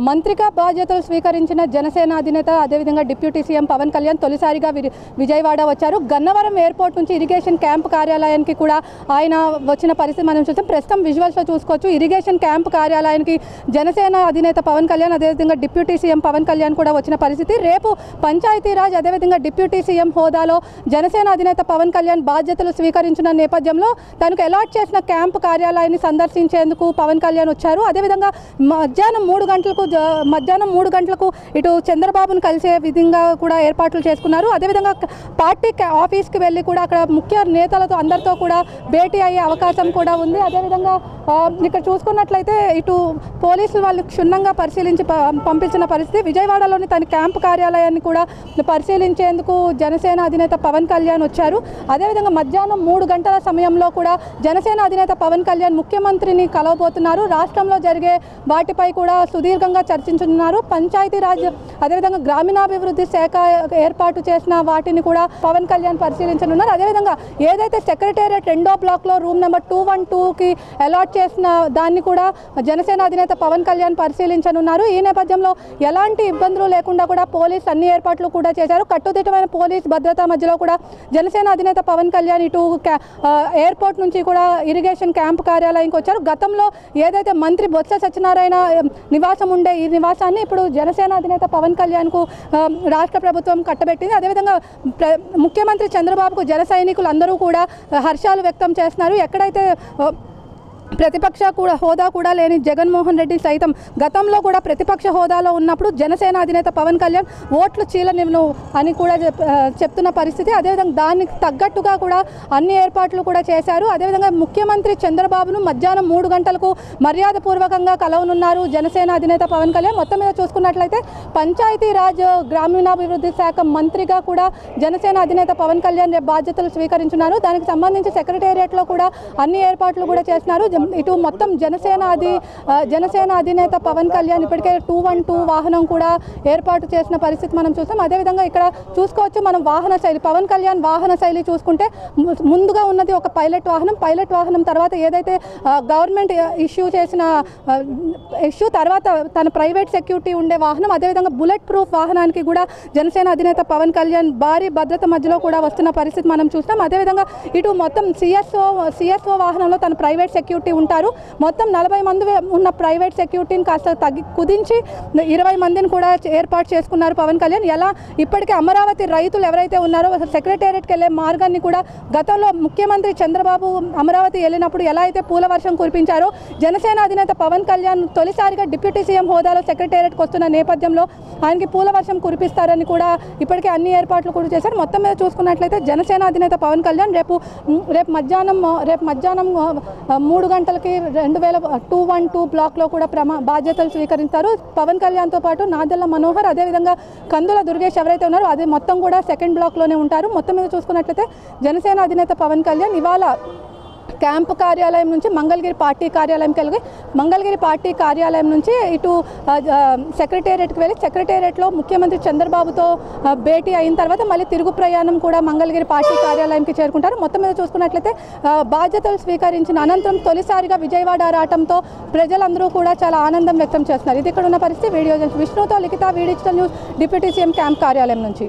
మంత్రిగా బాధ్యతలు స్వీకరించిన జనసేన అధినేత అదేవిధంగా డిప్యూటీ సీఎం పవన్ కళ్యాణ్ తొలిసారిగా విజయవాడ వచ్చారు. గన్నవరం ఎయిర్పోర్ట్ నుంచి ఇరిగేషన్ క్యాంప్ కార్యాలయానికి కూడా ఆయన వచ్చిన పరిస్థితి మనం చూసాం. ప్రస్తుతం విజువల్స్లో చూసుకోవచ్చు. ఇరిగేషన్ క్యాంప్ కార్యాలయానికి జనసేన అధినేత పవన్ కళ్యాణ్ అదేవిధంగా డిప్యూటీ సీఎం పవన్ కళ్యాణ్ కూడా వచ్చిన పరిస్థితి. రేపు పంచాయతీరాజ్ అదేవిధంగా డిప్యూటీ సీఎం హోదాలో జనసేన అధినేత పవన్ కళ్యాణ్ బాధ్యతలు స్వీకరించిన నేపథ్యంలో తనకు అలాట్ చేసిన క్యాంప్ కార్యాలయాన్ని సందర్శించేందుకు పవన్ కళ్యాణ్ వచ్చారు. అదేవిధంగా మధ్యాహ్నం 3 గంటలకు ఇటు చంద్రబాబును కలిసే విధంగా కూడా ఏర్పాట్లు చేసుకున్నారు. అదేవిధంగా పార్టీ ఆఫీస్కి వెళ్ళి కూడా అక్కడ ముఖ్య నేతలతో అందరితో కూడా భేటీ అయ్యే అవకాశం కూడా ఉంది. అదేవిధంగా ఇక్కడ చూసుకున్నట్లయితే ఇటు పోలీసులు వాళ్ళు క్షుణ్ణంగా పరిశీలించి పంపించిన పరిస్థితి. విజయవాడలోని తన క్యాంపు కార్యాలయాన్ని కూడా పరిశీలించేందుకు జనసేన అధినేత పవన్ కళ్యాణ్ వచ్చారు. అదేవిధంగా మధ్యాహ్నం 3 గంటల సమయంలో కూడా జనసేన అధినేత పవన్ కళ్యాణ్ ముఖ్యమంత్రిని కలవబోతున్నారు. రాష్ట్రంలో జరిగే వాటిపై కూడా సుదీర్ఘంగా చర్చించుతున్నారు. పంచాయతీరాజ్ అదేవిధంగా గ్రామీణాభివృద్ధి శాఖ ఏర్పాటు చేసిన వాటిని కూడా పవన్ కళ్యాణ్ పరిశీలించనున్నారు. అదేవిధంగా ఏదైతే సెక్రటేరియట్ 2వ బ్లాక్లో రూమ్ నెంబర్ 212కి అలాట్ చేసిన దాన్ని కూడా జనసేన అధినేత పవన్ కళ్యాణ్ పరిశీలించనున్నారు. ఈ నేపథ్యంలో ఎలాంటి ఇబ్బందులు లేకుండా కూడా పోలీస్ అన్ని ఏర్పాట్లు కూడా చేశారు. కట్టుదిట్టమైన పోలీస్ భద్రత మధ్యలో కూడా జనసేన అధినేత పవన్ కళ్యాణ్ ఇటు ఎయిర్పోర్ట్ నుంచి కూడా ఇరిగేషన్ క్యాంప్ కార్యాలయానికి వచ్చారు. గతంలో ఏదైతే మంత్రి బొత్స సత్యనారాయణ నివాసం ఉండే ఈ నివాసాన్ని ఇప్పుడు జనసేన అధినేత పవన్ కళ్యాణ్కు రాష్ట్ర ప్రభుత్వం కట్టబెట్టింది. అదేవిధంగా ముఖ్యమంత్రి చంద్రబాబుకు జన సైనికులు అందరూ కూడా హర్షాలు వ్యక్తం చేస్తున్నారు. ఎక్కడైతే ప్రతిపక్ష హోదా కూడా లేని జగన్మోహన్ రెడ్డి సైతం గతంలో కూడా ప్రతిపక్ష హోదాలో ఉన్నప్పుడు జనసేన అధినేత పవన్ కళ్యాణ్ ఓట్లు చీలనివ్వను అని కూడా చెప్తున్న పరిస్థితి. అదేవిధంగా దానికి తగ్గట్టుగా కూడా అన్ని ఏర్పాట్లు కూడా చేశారు. అదేవిధంగా ముఖ్యమంత్రి చంద్రబాబును మధ్యాహ్నం 3 గంటలకు మర్యాదపూర్వకంగా కలవనున్నారు జనసేన అధినేత పవన్ కళ్యాణ్. మొత్తం మీద చూసుకున్నట్లయితే పంచాయతీరాజ్ గ్రామీణాభివృద్ధి శాఖ మంత్రిగా కూడా జనసేన అధినేత పవన్ కళ్యాణ్ రేపు బాధ్యతలు స్వీకరించున్నారు. దానికి సంబంధించి సెక్రటేరియట్లో కూడా అన్ని ఏర్పాట్లు కూడా చేస్తున్నారు. ఇటు మొత్తం జనసేన అధినేత పవన్ కళ్యాణ్ ఇప్పటికే 212 వాహనం కూడా ఏర్పాటు చేసిన పరిస్థితి మనం చూస్తాం. అదేవిధంగా ఇక్కడ చూసుకోవచ్చు మనం వాహన శైలి పవన్ కళ్యాణ్ వాహన శైలి చూసుకుంటే ముందుగా ఉన్నది ఒక పైలట్ వాహనం తర్వాత ఏదైతే గవర్నమెంట్ ఇష్యూ తర్వాత తన ప్రైవేట్ సెక్యూరిటీ ఉండే వాహనం అదేవిధంగా బుల్లెట్ ప్రూఫ్ వాహనానికి కూడా జనసేన అధినేత పవన్ కళ్యాణ్ భారీ భద్రత మధ్యలో కూడా వస్తున్న పరిస్థితి మనం చూస్తాం. అదేవిధంగా ఇటు మొత్తం సిఎస్ఓ వాహనంలో తన ప్రైవేట్ సెక్యూరిటీ ఉంటారు. మొత్తం 40 మంది ఉన్న ప్రైవేట్ సెక్యూరిటీని కాస్త కుదించి 20 మందిని కూడా ఏర్పాటు చేసుకున్నారు పవన్ కళ్యాణ్. ఎలా ఇప్పటికే అమరావతి రైతులు ఎవరైతే ఉన్నారో సెక్రటేరియట్కి వెళ్ళే మార్గాన్ని కూడా గతంలో ముఖ్యమంత్రి చంద్రబాబు అమరావతి వెళ్ళినప్పుడు ఎలా అయితే పూల వర్షం కురిపించారో జనసేన అధినేత పవన్ కళ్యాణ్ తొలిసారిగా డిప్యూటీ సీఎం హోదాలో సెక్రటేరియట్కి వస్తున్న నేపథ్యంలో ఆయనకి పూల వర్షం కురిపిస్తారని కూడా ఇప్పటికే అన్ని ఏర్పాట్లు కూడా చేశారు. మొత్తం మీద చూసుకున్నట్లయితే జనసేన అధినేత పవన్ కళ్యాణ్ రేపు మధ్యాహ్నం 3 గంటలకి 212 బ్లాక్లో కూడా బాధ్యతలు స్వీకరిస్తారు. పవన్ కళ్యాణ్తో పాటు నాదెళ్ల మనోహర్ అదేవిధంగా కందుల దుర్గేష్ ఎవరైతే ఉన్నారో అది మొత్తం కూడా 2nd బ్లాక్లోనే ఉంటారు. మొత్తం మీద చూసుకున్నట్లయితే జనసేన అధినేత పవన్ కళ్యాణ్ ఇవాళ క్యాంపు కార్యాలయం నుంచి మంగళగిరి పార్టీ కార్యాలయంకి వెళ్ళి మంగళగిరి పార్టీ కార్యాలయం నుంచి ఇటు సెక్రటేరియట్కి వెళ్ళి సెక్రటేరియట్లో ముఖ్యమంత్రి చంద్రబాబుతో భేటీ అయిన తర్వాత మళ్ళీ తిరుగు ప్రయాణం కూడా మంగళగిరి పార్టీ కార్యాలయంకి చేరుకుంటారు. మొత్తం మీద చూసుకున్నట్లయితే బాధ్యతలు స్వీకరించిన అనంతరం తొలిసారిగా విజయవాడ రావడంతో ప్రజలందరూ కూడా చాలా ఆనందం వ్యక్తం చేస్తున్నారు. ఇది ఇక్కడ ఉన్న పరిస్థితి. వీడియో విష్ణుతో Likhita, V digital news, deputy CM camp కార్యాలయం నుంచి.